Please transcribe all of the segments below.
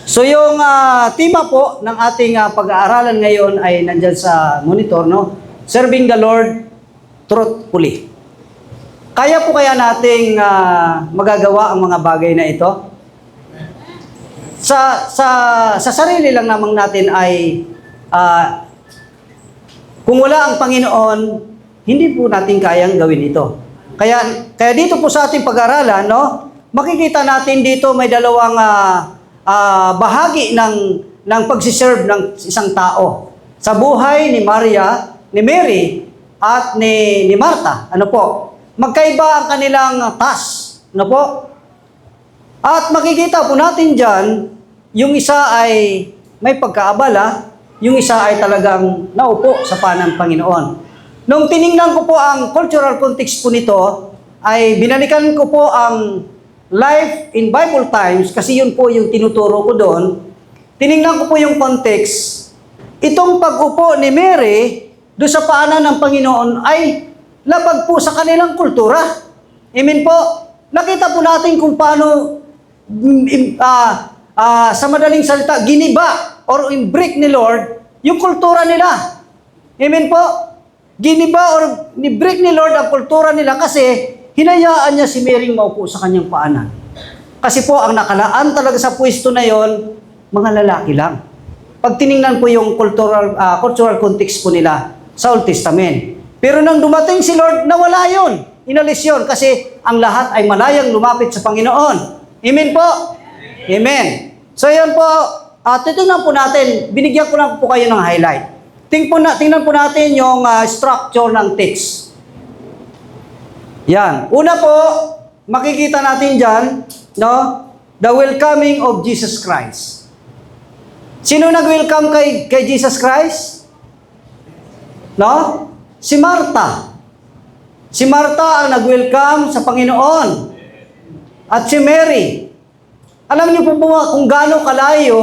So yung tema po ng ating pag-aaralan ngayon ay nandyan sa monitor, no? Serving the Lord truthfully. Kaya po kaya nating magagawa ang mga bagay na ito? Sa sarili lang namang natin ay kung wala ang Panginoon, hindi po natin kayang gawin ito. Kaya dito po sa ating pag-aaralan, no? Makikita natin dito may dalawang bahagi ng pagsiserve ng isang tao. Sa buhay ni Maria, ni Mary, at ni Martha. Ano po? Magkaiba ang kanilang task. Ano po? At makikita po natin dyan, yung isa ay may pagkaabala, yung isa ay talagang naupo sa paan ng Panginoon. Nung tiningnan ko po ang cultural context po nito, ay binalikan ko po ang Life in Bible Times, kasi yun po yung tinuturo ko doon. Tiningnan ko po yung context. Itong pag-upo ni Mary doon sa paanan ng Panginoon ay labag po sa kanilang kultura. Amen po. Nakita po natin kung paano sa madaling salita, giniba or imbrick ni Lord yung kultura nila. Amen po. Giniba or ni-break ni Lord ang kultura nila kasi hinayaan niya si Mary maupo sa kanyang paanan. Kasi po, ang nakalaan talaga sa pwesto na yon, mga lalaki lang. Pag tiningnan po yung cultural context po nila sa Old Testament. Pero nang dumating si Lord, nawala yun. Inalis yun kasi ang lahat ay malayang lumapit sa Panginoon. Amen po? Amen. So yan po, titingnan po natin, binigyan ko lang po kayo ng highlight. Tingnan po natin yung structure ng text. Yan. Una po, makikita natin dyan, no? The welcoming of Jesus Christ. Sino nag-welcome kay Jesus Christ? No? Si Martha. Si Martha ang nag-welcome sa Panginoon. At si Mary. Alam niyo po kung gaano kalayo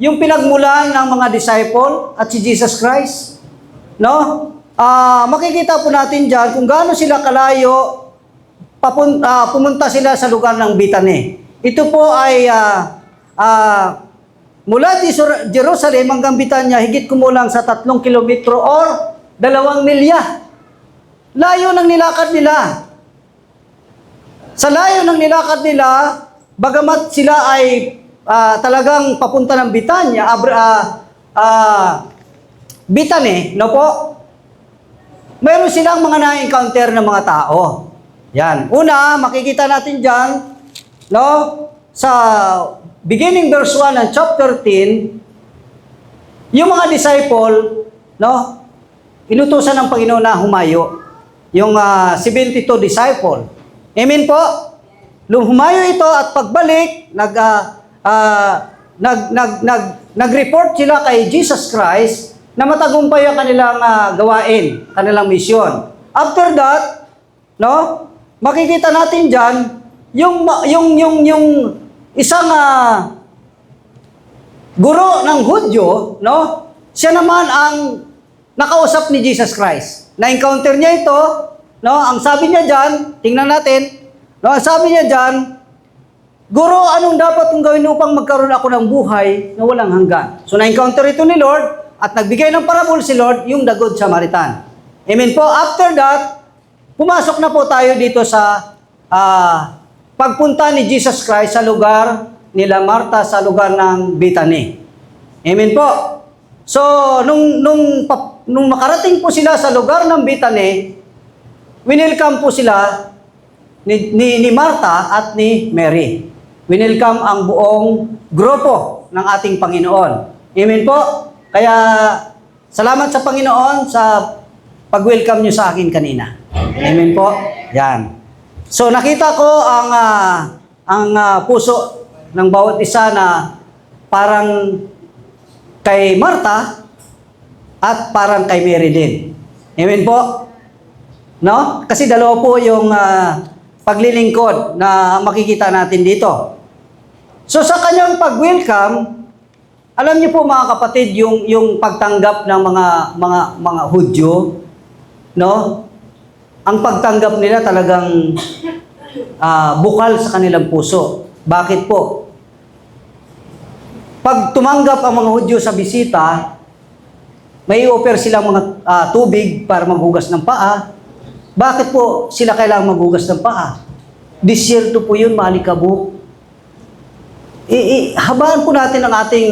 yung pinagmulan ng mga disciple at si Jesus Christ? No? Makikita po natin dyan kung gaano sila kalayo, pumunta sila sa lugar ng Bethany. Ito po ay mula Jerusalem hanggang Bethania, higit kumulang sa 3 kilometro or 2 milya. Layo ng nilakad nila. Sa layo ng nilakad nila, bagamat sila ay talagang papunta ng Bethania, Bethany, no po? Mayroon silang mga na-encounter ng mga tao. Yan. Una, makikita natin dyan, no? Sa beginning verse 1 ng chapter 10, yung mga disciple, no? Inutusan ng Panginoon na humayo. Yung 72 disciple. Amen po? Humayo ito at pagbalik, nag-report sila kay Jesus Christ na matagumpay ang kanilang gawain, kanilang misyon. After that, no, makikita natin diyan yung isang guro ng Hudyo, no? Siya naman ang nakausap ni Jesus Christ. Na-encounter niya ito, no? Ang sabi niya diyan, tingnan natin, no? Ang sabi niya diyan, Guro, anong dapat kong gawin upang magkaroon ako ng buhay na walang hanggan? So na-encounter ito ni Lord. At nagbigay ng parable si Lord, yung the Good Samaritan. Amen po. After that, pumasok na po tayo dito sa pagpunta ni Jesus Christ sa lugar nila Martha, sa lugar ng Bethany. Amen po. So, nung makarating po sila sa lugar ng Bethany, winelcome po sila ni Martha at ni Mary. Winelcome ang buong grupo ng ating Panginoon. Amen po. Kaya, salamat sa Panginoon sa pag-welcome nyo sa akin kanina. Amen po. Yan. So, nakita ko ang puso ng bawat isa na parang kay Martha at parang kay Mary din. Amen po. No? Kasi dalawa po yung paglilingkod na makikita natin dito. So, sa kanyang pag-welcome, alam niyo po mga kapatid, yung pagtanggap ng mga Hudyo, no? Ang pagtanggap nila talagang bukal sa kanilang puso. Bakit po? pag tumanggap ang mga Hudyo sa bisita, may offer silang mga tubig para maghugas ng paa. Bakit po sila kailangang maghugas ng paa? Disyerto po yun, maalikabok. Habaan po natin ang ating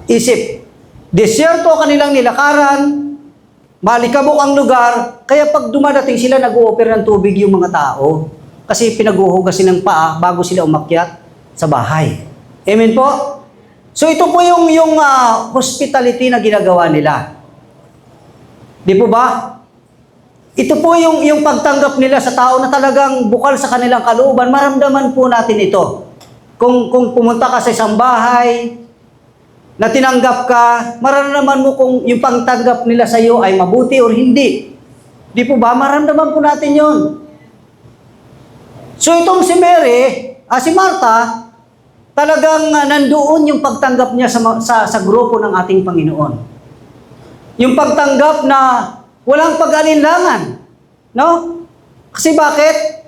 isip. Disyerto ang kanilang nilakaran, maalikabok ang lugar, kaya pag dumadating sila, nag-o-offer ng tubig yung mga tao. Kasi pinaghuhugasin ng paa bago sila umakyat sa bahay. Amen po? So ito po yung hospitality na ginagawa nila. Di po ba? Ito po yung pagtanggap nila sa tao na talagang bukal sa kanilang kalooban. Maramdaman po natin ito. Kung pumunta ka sa isang bahay, na tinanggap ka, mararamdaman mo kung yung pagtanggap nila sa iyo ay mabuti o hindi. Di po ba? Maramdaman po natin yon. So itong si Mary, si Martha, talagang nandoon yung pagtanggap niya sa grupo ng ating Panginoon. Yung pagtanggap na walang pag-alinlangan. No? Kasi bakit?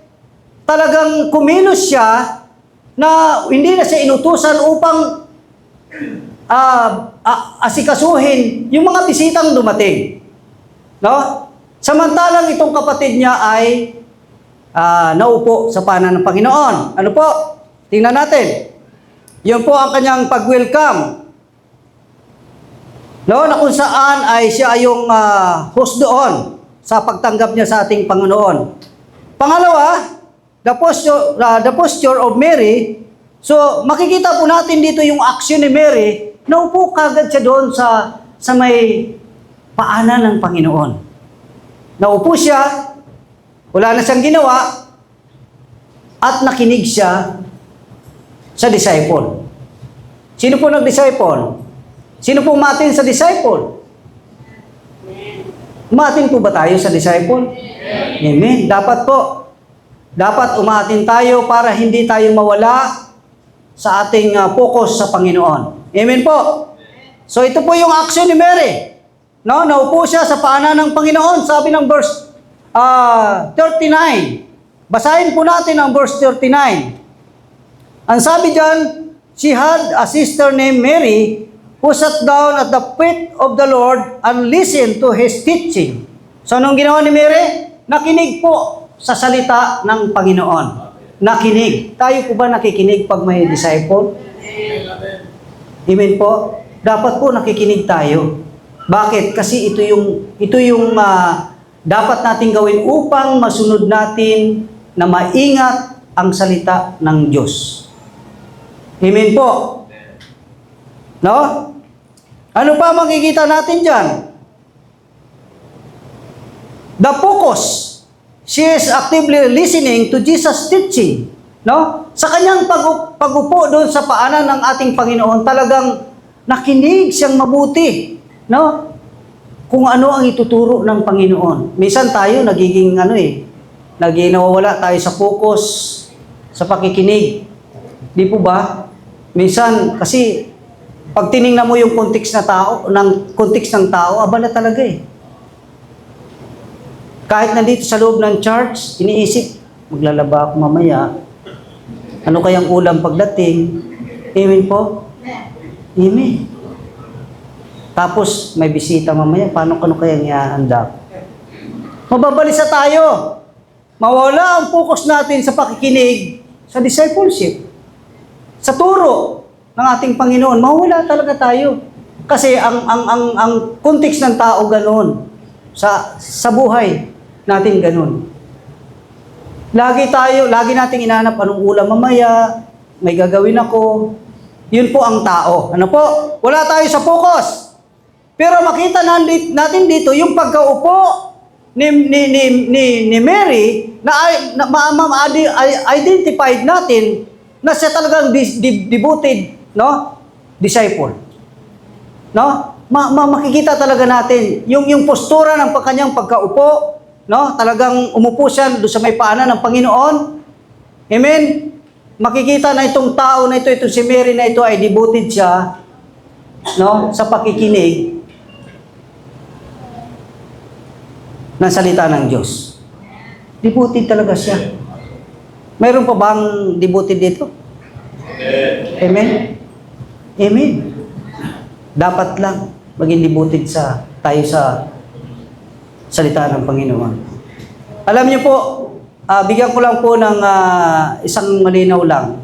Talagang kumilos siya na hindi na siya inutusan upang asikasuhin yung mga bisitang dumating. No? Samantalang itong kapatid niya ay naupo sa paanan ng Panginoon. Ano po? Tingnan natin. Yun po ang kanyang pag-welcome. No, na kung saan ay siya yung host doon sa pagtanggap niya sa ating Panginoon. Pangalawa, the posture of Mary. So, makikita po natin dito yung action ni Mary. Naupo kagad siya doon sa may paanan ng Panginoon. Naupo siya, wala na siyang ginawa, at nakinig siya sa disciple. Sino po nag-disciple? Sino po umatin sa disciple? Umatin po ba tayo sa disciple? Amen. Dapat po. Dapat umatin tayo para hindi tayo mawala sa ating focus sa Panginoon. Amen po. So ito po yung action ni Mary. No, naupo siya sa paanan ng Panginoon. Sabi ng verse 39. Basahin po natin ang verse 39. Ang sabi diyan, she had a sister named Mary who sat down at the feet of the Lord and listened to his teaching. So anong ginawa ni Mary? Nakinig po sa salita ng Panginoon. Nakinig. Tayo po ba nakikinig pag may disciple? Amen po. Dapat po nakikinig tayo. Bakit? Kasi ito yung dapat natin gawin upang masunod natin na maingat ang salita ng Diyos. Amen po. No? Ano pa makikita natin dyan? The focus. She is actively listening to Jesus' teaching. No? Sa kanyang pag-upo doon sa paanan ng ating Panginoon, talagang nakinig siyang mabuti. No? Kung ano ang ituturo ng Panginoon. Minsan tayo nagiging nawawala tayo sa focus, sa pakikinig. Di po ba? Minsan, kasi pag tiningnan mo yung context ng tao, abala talaga eh. Kahit nandito sa loob ng church, iniisip, maglalaba ako mamaya. Ano kayang ulam pagdating? Amen po? Amen. Tapos, may bisita mamaya, paano kayang ihahanda? Mababalisa tayo. Mawala ang focus natin sa pakikinig, sa discipleship, sa turo ng ating Panginoon. Mawala talaga tayo. Kasi ang context ng tao ganoon. Sa buhay natin ganoon. Lagi nating inahanap anong ulam mamaya, may gagawin ako. Yun po ang tao. Ano po? Wala tayo sa focus. Pero makita natin dito yung pagkaupo ni Mary na identified natin na siya talagang devoted, no? Disciple. No? Makikita talaga natin yung postura ng kanyang pagkaupo, no? Talagang umupo siya doon sa may paanan ng Panginoon. Amen. Makikita na itong tao na ito si Mary na ito ay devoted siya, no? Sa pakikinig ng salita ng Diyos. Devoted talaga siya. Mayroon pa bang devoted dito? Amen? Amen. Dapat lang maging devoted tayo sa salita ng Panginoon. Alam niyo po, bigyan ko lang po ng isang malinaw lang.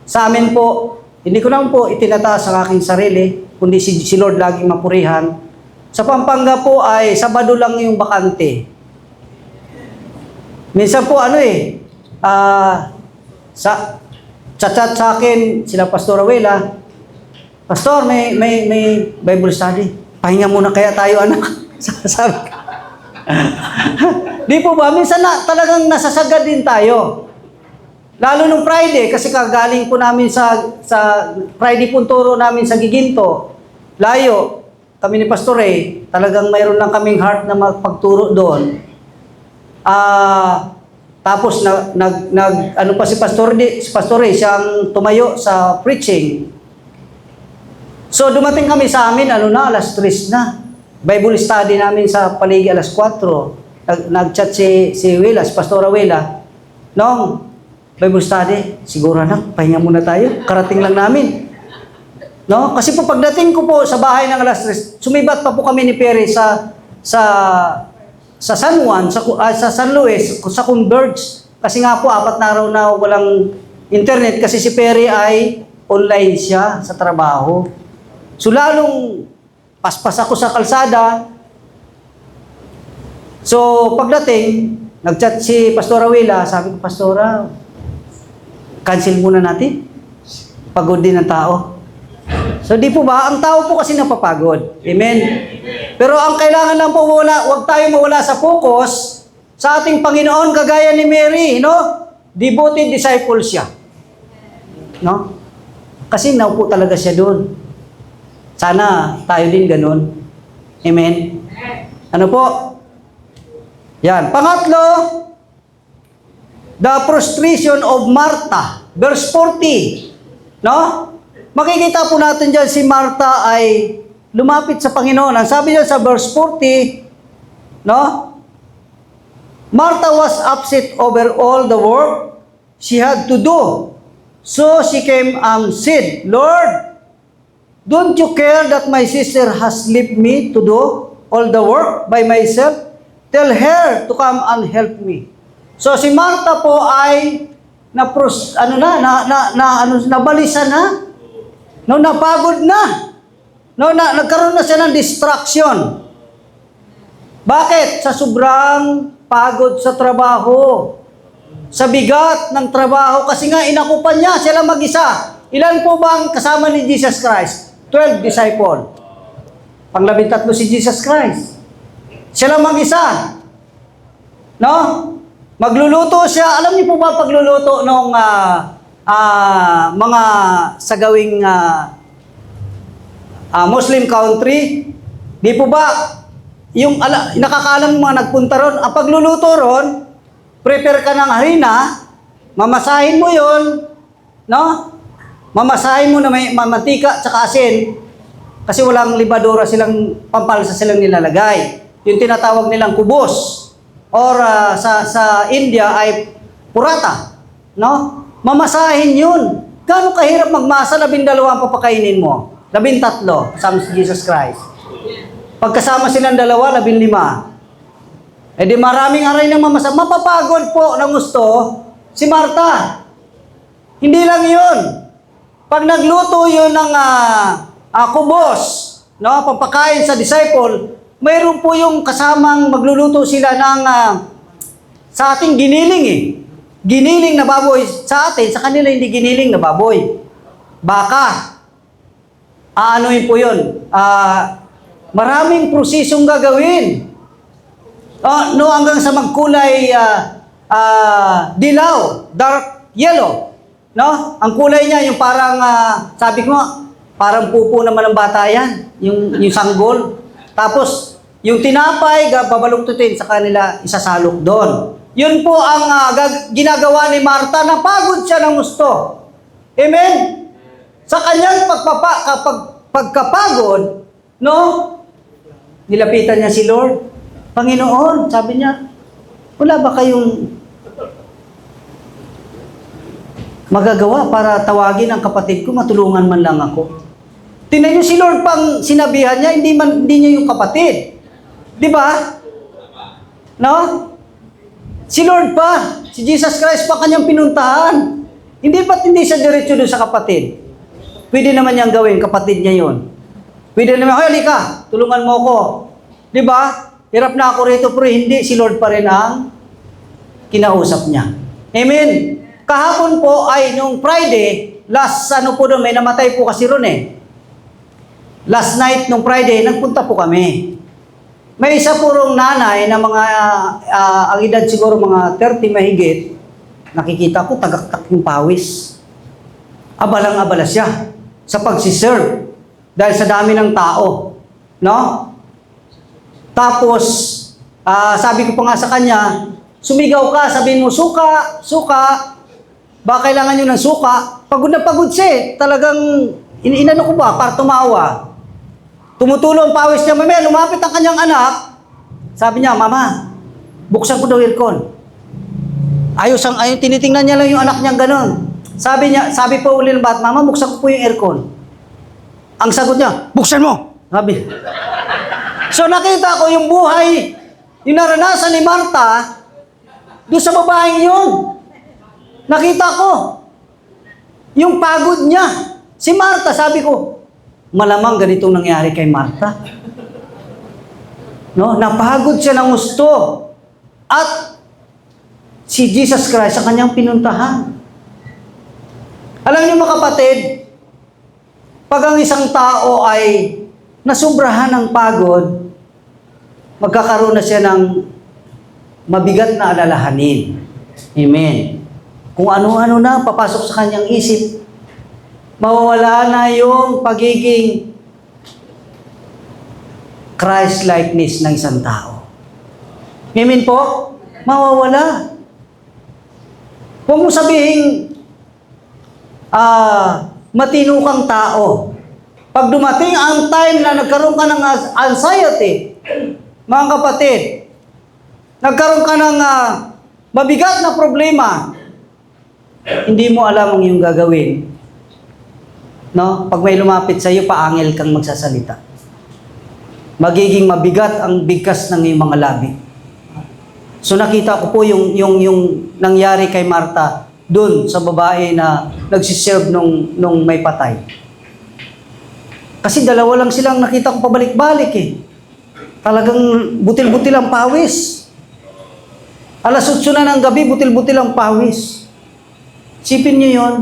Sa amin po, hindi ko lang po itinataas ang aking sarili, kundi si Lord laging mapurihan. Sa Pampanga po ay Sabado lang yung bakante. Minsan po chat sa akin sila Pastor Awela, Pastor, may Bible study. Pahinga muna kaya tayo, anak. Sabi ko. Di po ba? Minsan talagang nasasagad din tayo. Lalo nung Friday, kasi kagaling po namin sa Friday po turo namin sa Giginto. Layo. Kami ni Pastor Ray, talagang mayroon lang kaming heart na magpagturo doon. Tapos ano pa si Pastor Ray, siyang tumayo sa preaching. So dumating kami sa amin, alas 3 na. Bible study namin sa paligi alas 4. Nag-chat si Wela, si Pastor Wela. Nong, Bible study, siguro na, pahinga muna tayo. Karating lang namin. No? Kasi po pagdating ko po sa bahay ng alas 3, sumibat pa po kami ni Perry sa San Juan, sa San Luis, sa Converge. Kasi nga po, 4 na araw na walang internet kasi si Perry ay online siya sa trabaho. So lalong paspas ako sa kalsada. So pagdating, nag-chat si Pastora Wela, sabi ko, Pastora, cancel muna natin. Pagod din ang tao. So di po ba, ang tao po kasi napapagod. Amen? Pero ang kailangan lang po huwag tayo mawala sa focus sa ating Panginoon, kagaya ni Mary, no? Devoted disciple siya. No? Kasi naupo talaga siya doon. Sana tayo din ganun. Amen? Ano po? Yan. Pangatlo, the prostration of Martha. Verse 40. No? Makikita po natin dyan si Martha ay lumapit sa Panginoon. Ang sabi dyan sa verse 40, no? Martha was upset over all the work she had to do. So she came and said, Lord, don't you care that my sister has left me to do all the work by myself? Tell her to come and help me. So si Martha po ay nabalisa na. No, napagod na. No, nagkaroon na siya ng distraction. Bakit? Sa sobrang pagod sa trabaho. Sa bigat ng trabaho kasi nga inakupan niya sila mag-isa. Ilan po ba ang kasama ni Jesus Christ? 12 disciple. Pang-13 si Jesus Christ. Siya lang mag-isa. No? Magluluto siya. Alam niyo po ba pagluluto ng mga sagawing Muslim country? Di po ba yung nakakaalam mga nagpunta ron, ang pagluluto ron, prepare ka ng harina, mamasahin mo yon, no? Mamasahin mo na may mantika at asin kasi walang libadora silang pampalsa silang nilalagay. Yung tinatawag nilang kubos or sa India ay purata, no? Mamasahin yun. Gaano kahirap magmasa? 12 ang papakainin mo. 13, kasama si Jesus Christ. Pagkasama silang 2, 15. Eh di maraming aray ng mamasa. Mapapagod po ng gusto si Martha. Hindi lang yun. Pag nagluto yun ng kubos, no, pampakain sa disciple, mayroon po yung kasamang magluluto sila ng sa ating giniling eh. Giniling na baboy. Sa atin, sa kanila hindi giniling na baboy. Baka. Aanoin po yun. Maraming prosesong gagawin. No, hanggang sa magkulay dilaw, dark yellow. No? Ang kulay niya, yung parang, sabi ko nga, parang pupo naman ng bata yan. Yung sanggol. Tapos, yung tinapay, babaluktutin sa kanila, isasalok doon. Yun po ang ginagawa ni Martha, na pagod siya ng gusto. Amen? Sa kanyang pagkapagod, no? Nilapitan niya si Lord. Panginoon, sabi niya, wala ba kayong magagawa para tawagin ang kapatid ko, matulungan man lang ako? Tingnan niyo si Lord pang sinabihan niya, hindi niya yung kapatid. Di ba? No? Si Lord pa, si Jesus Christ pa kanyang pinuntahan. Hindi siya diretso doon sa kapatid? Pwede naman niyang gawin, kapatid niya yun. Pwede naman, halika, tulungan mo ko. Di ba? Hirap na ako rito, pero hindi, si Lord pa rin ang kinausap niya. Amen? Kahapon po ay nung Friday, last po doon, may namatay po kasi ron eh. Last night nung Friday, nagpunta po kami. May isa purong nanay na mga, ang edad siguro mga 30 mahigit, nakikita ko, tagaktak yung pawis. Abalang-abala siya sa pagsiserve dahil sa dami ng tao. No? Tapos, sabi ko pa nga sa kanya, sumigaw ka, sabihin mo, suka, suka. Baka kailangan nyo ng suka. Pagod na pagod siya eh. Talagang, inano ko ba, para tumawa. Tumutulo ang pawis niya, mamaya, lumapit ang kanyang anak. Sabi niya, Mama, buksan ko daw aircon. Ayos, tinitingnan niya lang yung anak niyang ganun. Sabi po uli ng bat, Mama, buksan ko po yung aircon. Ang sagot niya, buksan mo. Sabi. So nakita ko yung buhay, yung naranasan ni Marta, doon sa babaeng yun. Nakita ko, yung pagod niya. Si Marta, sabi ko, malamang ganitong nangyari kay Marta. No? Napagod siya ng gusto. At si Jesus Christ sa kanyang pinuntahan. Alam niyo mga kapatid, pag ang isang tao ay nasubrahan ng pagod, magkakaroon na siya ng mabigat na alalahanin. Amen. Kung ano-ano na papasok sa kanyang isip, mawawala na yung pagiging Christ-likeness ng isang tao. Amen po? Mawawala. Huwag mo sabihin, matino kang tao. Pag dumating ang time na nagkaroon ka ng anxiety, mga kapatid, nagkaroon ka ng mabigat na problema, hindi mo alam ang iyong gagawin. No? Pag may lumapit sa iyo, paangil kang magsasalita. Magiging mabigat ang bigkas ng iyong mga labi. So nakita ko po yung nangyari kay Marta doon sa babae na nagsiserve nung may patay. Kasi dalawa lang silang nakita ko pabalik-balik eh. Talagang butil-butil ang pawis. Alas 8 na ng gabi, butil-butil ang pawis. Sipin niyo yon.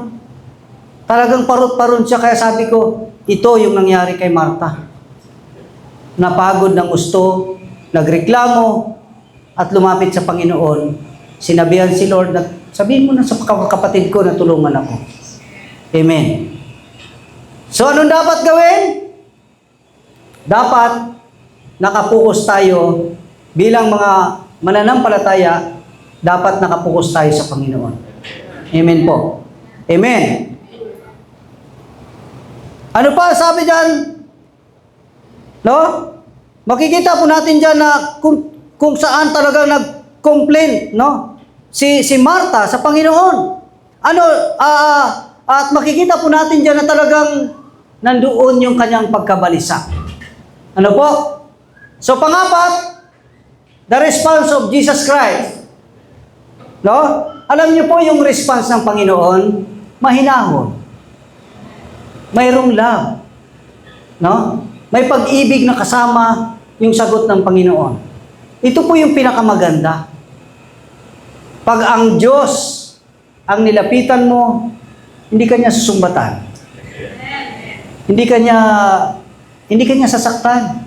Talagang parot-parot siya, kaya sabi ko, ito yung nangyari kay Marta. Napagod ng gusto, nagreklamo, at lumapit sa Panginoon. Sinabihan si Lord na, sabihin mo na sa kapatid ko na tulungan ako. Amen. So, anong dapat gawin? Dapat nakapokus tayo bilang mga mananampalataya, dapat nakapokus tayo sa Panginoon. Amen po. Amen. Ano pa sabi dyan? No? Makikita po natin dyan na kung saan talaga nag-complain, no? Si Marta sa Panginoon. Ano, at makikita po natin dyan na talagang nandoon yung kanyang pagkabalisa. Ano po? So, pangapat, the response of Jesus Christ. No? Alam niyo po yung response ng Panginoon, mahinahon. Mayroong love. No? May pag-ibig na kasama yung sagot ng Panginoon. Ito po yung pinakamaganda. Pag ang Diyos ang nilapitan mo, hindi ka niya susumbatan. Hindi ka niya sasaktan.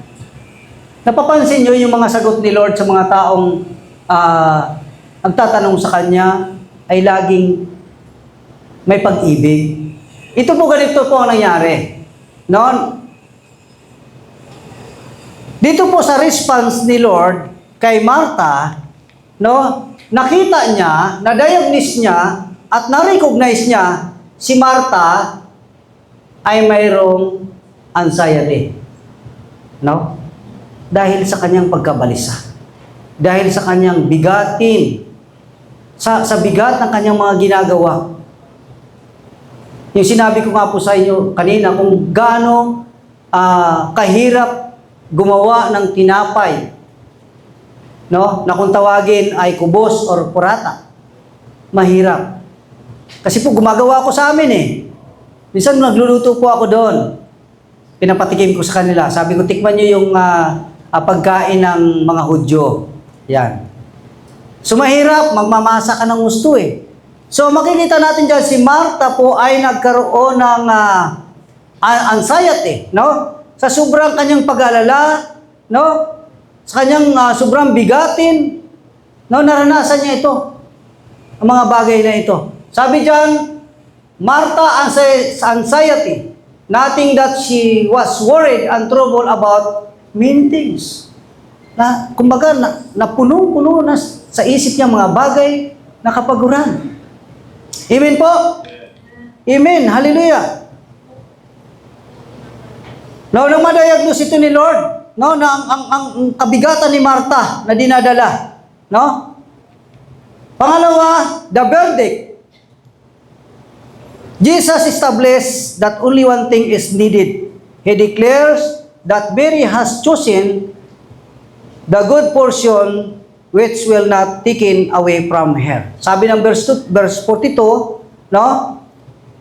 Napapansin niyo yung mga sagot ni Lord sa mga taong nagtatanong sa Kanya ay laging may pag-ibig. Ito po ganito po ang nangyari. No? Dito po sa response ni Lord kay Marta, no, nakita niya, na-diagnose niya, at na-recognize niya si Marta ay mayroong anxiety. No? Dahil sa kanyang pagkabalisa. Dahil sa kanyang bigatin. Sa bigat ng kanyang mga ginagawa. Yung sinabi ko nga po sa inyo kanina, kung gaano kahirap gumawa ng tinapay, no? Na kung tawagin ay kubos or purata. Mahirap. Kasi po gumagawa ko sa amin eh. Minsan nagluluto po ako doon. Pinapatikim ko sa kanila. Sabi ko, tikman nyo yung pagkain ng mga Hudyo. Yan. So mahirap, magmamasa ka ng gusto eh. So makikita natin dyan, si Martha po ay nagkaroon ng anxiety, no? Sa sobrang kanyang pag-alala, no? Sa kanyang sobrang bigatin, no? Naranasan niya ito. Ang mga bagay na ito. Sabi dyan, Martha anxiety, nothing that she was worried and troubled about many things. Kumbaga, napuno-puno na sa isip niya mga bagay na kapaguran. Amen po? Amen. Hallelujah. Now, nang madayagnos ito ni Lord, no, na ang kabigatan ni Martha na dinadala, no? Pangalawa, the verdict. Jesus established that only one thing is needed. He declares that Mary has chosen the good portion which will not taken away from her. Sabi ng verse 42, no?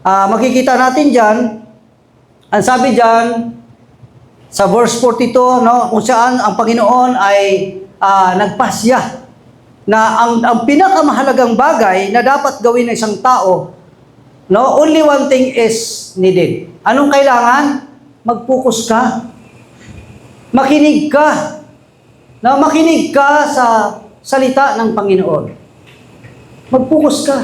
Makikita natin diyan, ang sabi diyan sa verse 42, no, kung saan ang Panginoon ay nagpasya na ang pinakamahalagang bagay na dapat gawin ng isang tao, no, only one thing is needed. Anong kailangan? Mag-focus ka. Makinig ka. Na makinig ka sa salita ng Panginoon. Mag-focus ka.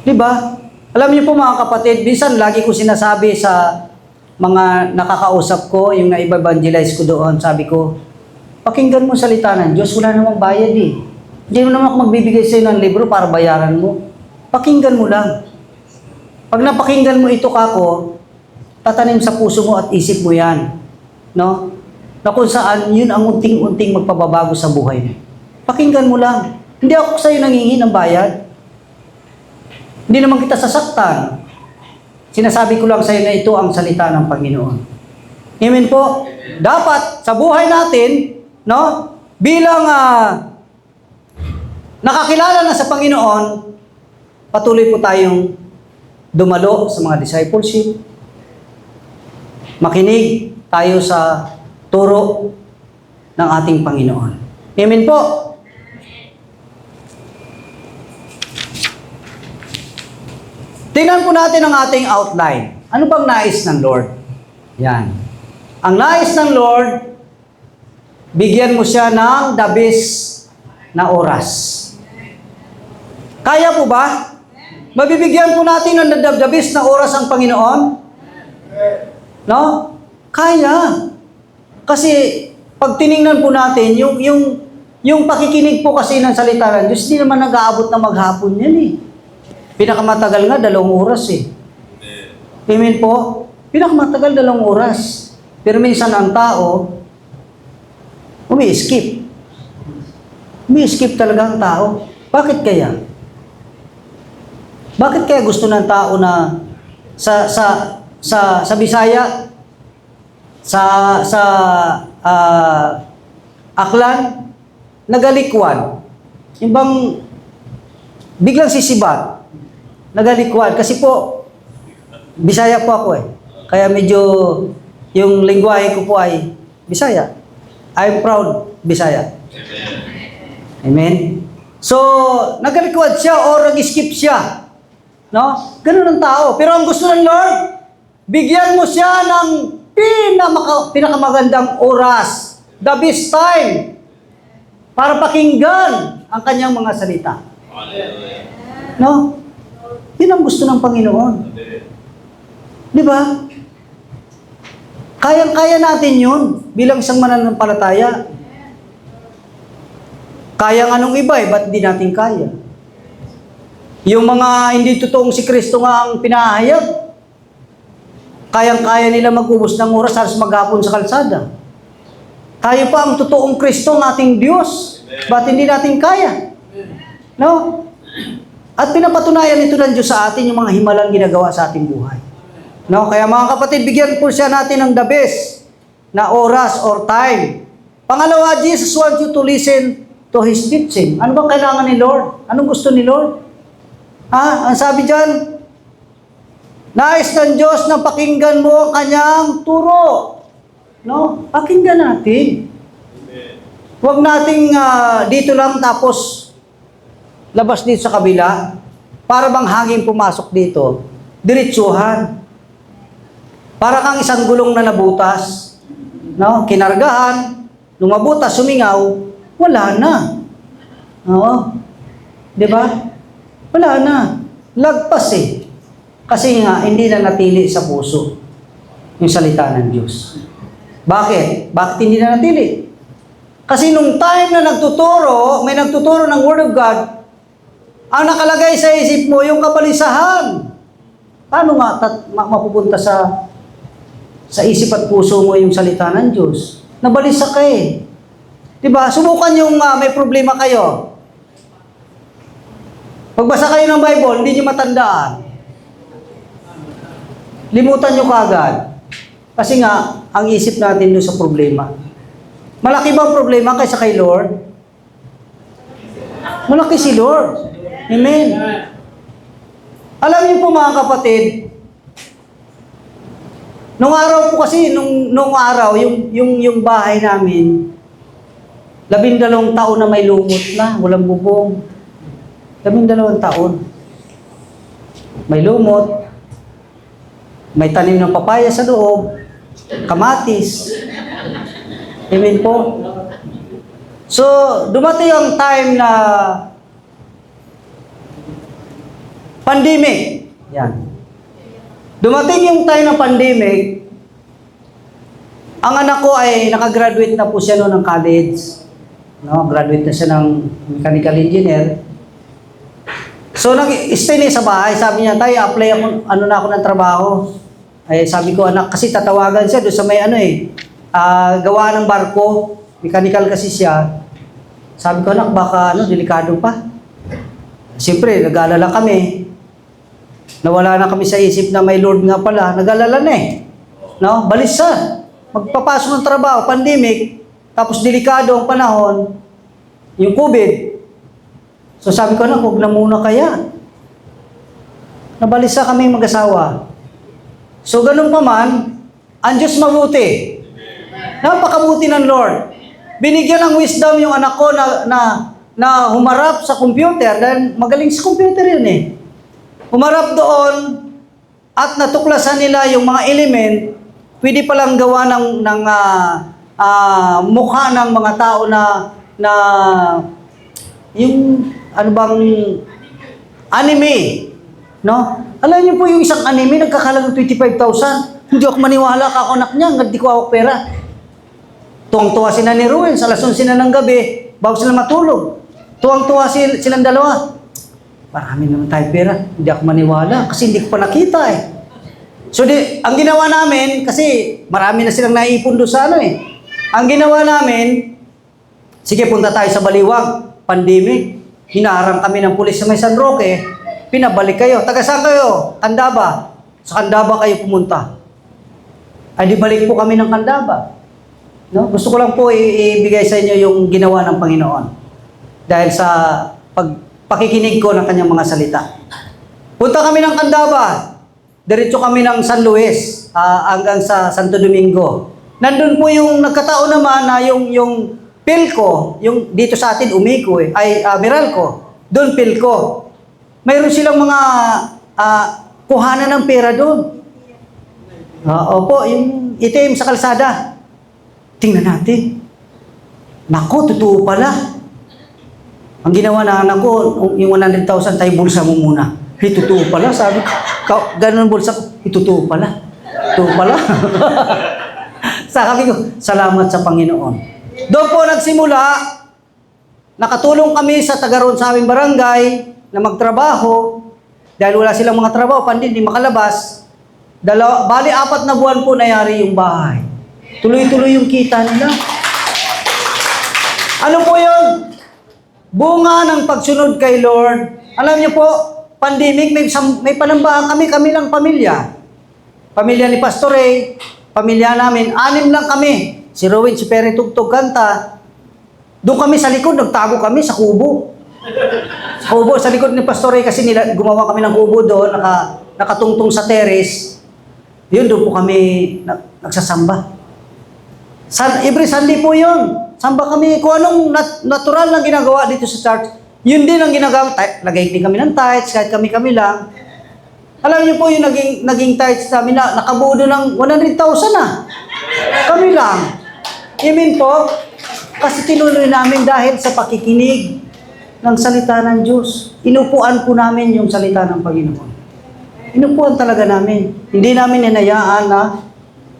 Diba? Alam niyo po mga kapatid, minsan lagi ko sinasabi sa mga nakakausap ko, yung na-evangelize ko doon, sabi ko, pakinggan mo salita ng Diyos, wala namang bayad eh. Hindi mo naman ako magbibigay sa'yo ng libro para bayaran mo. Pakinggan mo lang. Pag napakinggan mo ito kako, tatanim sa puso mo at isip mo yan. No? Na kung saan yun ang unting-unting magpababago sa buhay mo. Pakinggan mo lang. Hindi ako sa'yo nangingi ng bayad. Hindi naman kita sasaktan. Sinasabi ko lang sa'yo na ito ang salita ng Panginoon. Amen po? Dapat sa buhay natin, no, bilang nakakilala na sa Panginoon, patuloy po tayong dumalo sa mga discipleship. Makinig tayo sa turo ng ating Panginoon. Amen po? Tingnan po natin ang ating outline. Ano bang nais ng Lord? Yan. Ang nais ng Lord, bigyan mo siya ng the best na oras. Kaya po ba? Mabibigyan po natin ng the best na oras ang Panginoon? No? Kaya. Kasi pag tiningnan po natin, yung pakikinig po kasi ng salita ng Diyos, hindi naman nag-aabot na maghapon yan eh. Pinakamatagal nga, 2 oras eh. Amen po? Pinakamatagal 2 oras. Pero minsan ang tao, umi-skip. Umi-skip talaga ang tao. Bakit kaya? Bakit kaya gusto ng tao na sa Bisaya, sa Aklan, nagalikwan. Yung bang biglang sisibat, nagalikwan. Kasi po, Bisaya po ako eh. Kaya medyo yung lingwahe ko po ay Bisaya. I'm proud Bisaya. Amen? So, nagalikwad siya o nag-skip siya. No? Ganun ang tao. Pero ang gusto ng Lord, bigyan mo siya ng pinakamagandang oras, the best time, para pakinggan ang kanyang mga salita. No? Yun ang gusto ng Panginoon. Di ba? Kayang-kaya natin yun bilang isang mananampalataya. Kaya nga nung iba eh, ba't di natin kaya? Yung mga hindi totoong si Kristo nga ang pinahayag, kayang-kaya nila mag-ubos ng oras halos maghapon sa kalsada. Tayo pa ang totoong Kristo ng ating Diyos. Ba't hindi natin kaya? No? At pinapatunayan ito ng Diyos sa atin yung mga himalang ginagawa sa ating buhay. No? Kaya mga kapatid, bigyan po siya natin ng the best na oras or time. Pangalawa, Jesus wants you to listen to His teaching. Ano bang kailangan ni Lord? Anong gusto ni Lord? Ang sabi dyan, nais ng Diyos na pakinggan mo ang kanyang turo. No? Pakinggan natin. Huwag nating dito lang tapos labas dito sa kabila. Para bang hangin pumasok dito. Diretsuhan. Para kang isang gulong na nabutas. No? Kinargahan. Lumabutas, sumingaw. Wala na. Oo. Di ba? Wala na. Lagpas eh. Kasi nga, hindi na natili sa puso yung salita ng Diyos. Bakit? Bakit hindi na natili? Kasi nung time na nagtuturo, may nagtuturo ng Word of God, ang nakalagay sa isip mo, yung kabalisahan. Paano nga mapupunta sa isip at puso mo yung salita ng Diyos? Nabalisa ka eh. Diba? Subukan yung may problema kayo. Pagbasa kayo ng Bible, hindi nyo matandaan. Limutan nyo kagad. Kasi nga, ang isip natin doon sa problema. Malaki ba ang problema kaysa kay Lord? Malaki si Lord. Amen. Alam niyo po mga kapatid, nung araw po kasi, nung araw, yung bahay namin, 12 taon na may lumot na, walang bubong. 12 taon. May lumot, may tanim ng papaya sa loob, kamatis. Amen po. So, dumating ang time na pandemic. Yan. Dumating yung time ng pandemic, ang anak ko ay nakagraduate na po siya noon ng college. No, graduate na siya ng mechanical engineer. So, nag-stay niya sa bahay. Sabi niya, tayo, apply ako, na ako ng trabaho. Ay, sabi ko, anak, kasi tatawagan siya doon sa may gawa ng barko. Mechanical kasi siya. Sabi ko, anak, baka delikado pa. Siyempre, nag-alala kami. Nawala na kami sa isip na may Lord nga pala. Nag-alala na eh. No? Balisa. Magpapasok ng trabaho, pandemic, tapos delikado ang panahon, yung COVID. So sabi ko, anak, huwag na muna kaya. Nabalisa kami mag-asawa. So ganun pa man, ang Diyos mabuti. Napakabuti ng Lord. Binigyan ng wisdom yung anak ko na humarap sa computer dahil magaling sa computer yun eh. Humarap doon at natuklasan nila yung mga element, pwede palang gawa ng mukha ng mga tao na yung anime, no? Alam niyo po yung isang anime nagkakalagang 25,000. Hindi ako maniwala ka anak niya, hindi ko hawak pera. Tuwang-tuwa sila ni Ruel, sa alas 11 na ng gabi, bago sila matulog. Tuwang-tuwa silang dalawa. Marami naman tayo pera, hindi ako maniwala kasi hindi ko pa nakita eh. So ang ginawa namin, kasi marami na silang naipon doon sa ang ginawa namin, sige punta tayo sa Baliwag, pandemic, hinaharang kami ng pulis sa may San Roque, pinabalik kayo. Taga saan kayo? Candaba. Sa Candaba kayo pumunta. Ay di balik po kami ng Candaba. No? Gusto ko lang po ibigay sa inyo yung ginawa ng Panginoon. Dahil sa pakikinig ko ng kanyang mga salita. Punta kami ng Candaba. Diretso kami ng San Luis hanggang sa Santo Domingo. Nandun po yung nagkataon naman na yung Pilco, yung dito sa atin Umiko Meralco, doon Pilco. Mayroon silang mga kuhanan ng pera doon. Opo, yung itim sa kalsada. Tingnan natin. Nako, totoo pala. Ang ginawa na anak ko, yung 100,000 tayo bulsa mo muna. Totoo pala, sabi ko. Ganun bulsa ko, totoo pala. Totoo pala. Sabi ko, salamat sa Panginoon. Doon po nagsimula, nakatulong kami sa taga-roon sa aming barangay na magtrabaho. Dahil wala silang mga trabaho, hindi makalabas. Bali, 4 na buwan po nayari yung bahay. Tuloy-tuloy yung kita nila. Ano po yun? Bunga ng pagsunod kay Lord. Alam niyo po, pandemic, may panambahan kami lang pamilya. pamilya ni Pastor Ray, pamilya namin, 6 lang kami. Si Rowin, si Perry Tugtog kanta. Doon kami sa likod, nagtago kami sa kubo. Sa kubo, sa likod ni Pastor Ray kasi gumawa kami ng kubo doon, nakatungtong sa terrace. Yun, doon po kami nagsasamba. Every Sunday po yun. Samba kami. Kung anong natural na ginagawa dito sa church, yun din ang ginagawa. Lagay din kami ng tithes, kahit kami lang. Alam niyo po yung naging tithes namin na nakabuo ng 100,000 na. Kami lang. Amen po. Kasi tinuloy namin dahil sa pakikinig ng salita ng Diyos. Inupuan po namin yung salita ng Panginoon. Inupuan talaga namin. Hindi namin hinayaan na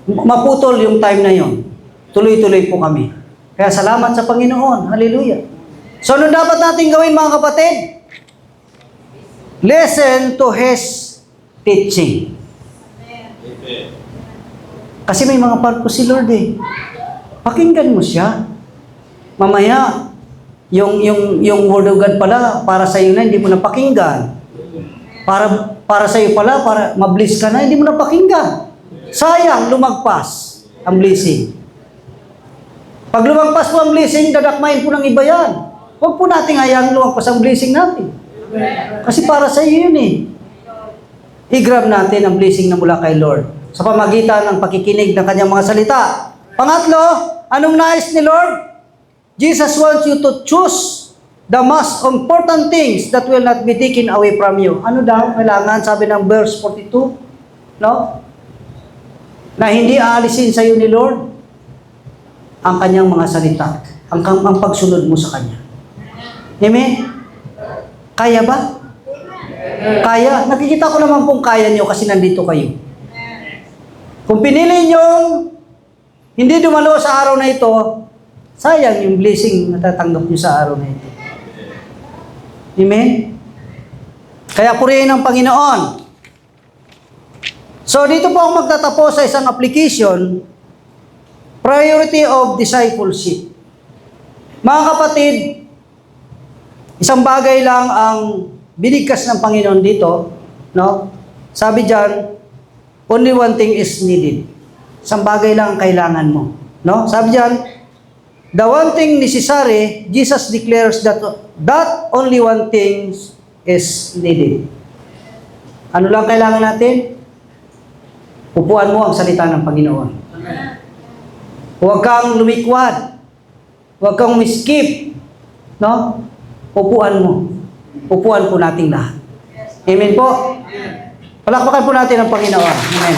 maputol yung time na yon. Tuloy-tuloy po kami. Kaya salamat sa Panginoon. Hallelujah. So, ano dapat natin gawin mga kapatid? Listen to His teaching. Kasi may mga part po si Lord eh. Pakinggan mo siya. Mamaya, yung Word of God pala, para sa iyo na, hindi mo na pakinggan. Para sa iyo pala, para mabliss ka na, hindi mo na pakinggan. Sayang, lumagpas ang blessing. Pag lumagpas po ang blessing, dadakmain po ng iba yan. Huwag po natin hayang lumagpas ang blessing natin. Kasi para sa iyo yun eh. I-grab natin ang blessing na mula kay Lord sa pamagitan ng pakikinig ng kanyang mga salita. Pangatlo, anong nais ni Lord? Jesus wants you to choose the most important things that will not be taken away from you. Ano daw? Kailangan, sabi ng verse 42, no? Na hindi aalisin sa iyo ni Lord ang kanyang mga salita, ang pagsunod mo sa kanya. Amen? Kaya ba? Kaya. Nakikita ko naman pong kaya nyo kasi nandito kayo. Kung pinili nyo hindi dumalo sa araw na ito, sayang yung blessing na tatanggap nyo sa araw na ito. Amen? Kaya purihin ang Panginoon. So, dito po ako magtatapos sa isang application, priority of discipleship. Mga kapatid, isang bagay lang ang binigkas ng Panginoon dito, no? Sabi diyan, only one thing is needed. Isang bagay lang ang kailangan mo, no? Sabi diyan, the one thing necessary, Jesus declares that only one thing is needed. Ano lang kailangan natin? Upuan mo ang salita ng Panginoon. Huwag kang lumikwad. Huwag kang miskip. No? Upuan mo. Upuan po nating lahat. Amen po? Palakpakan po natin ang Panginoon. Amen.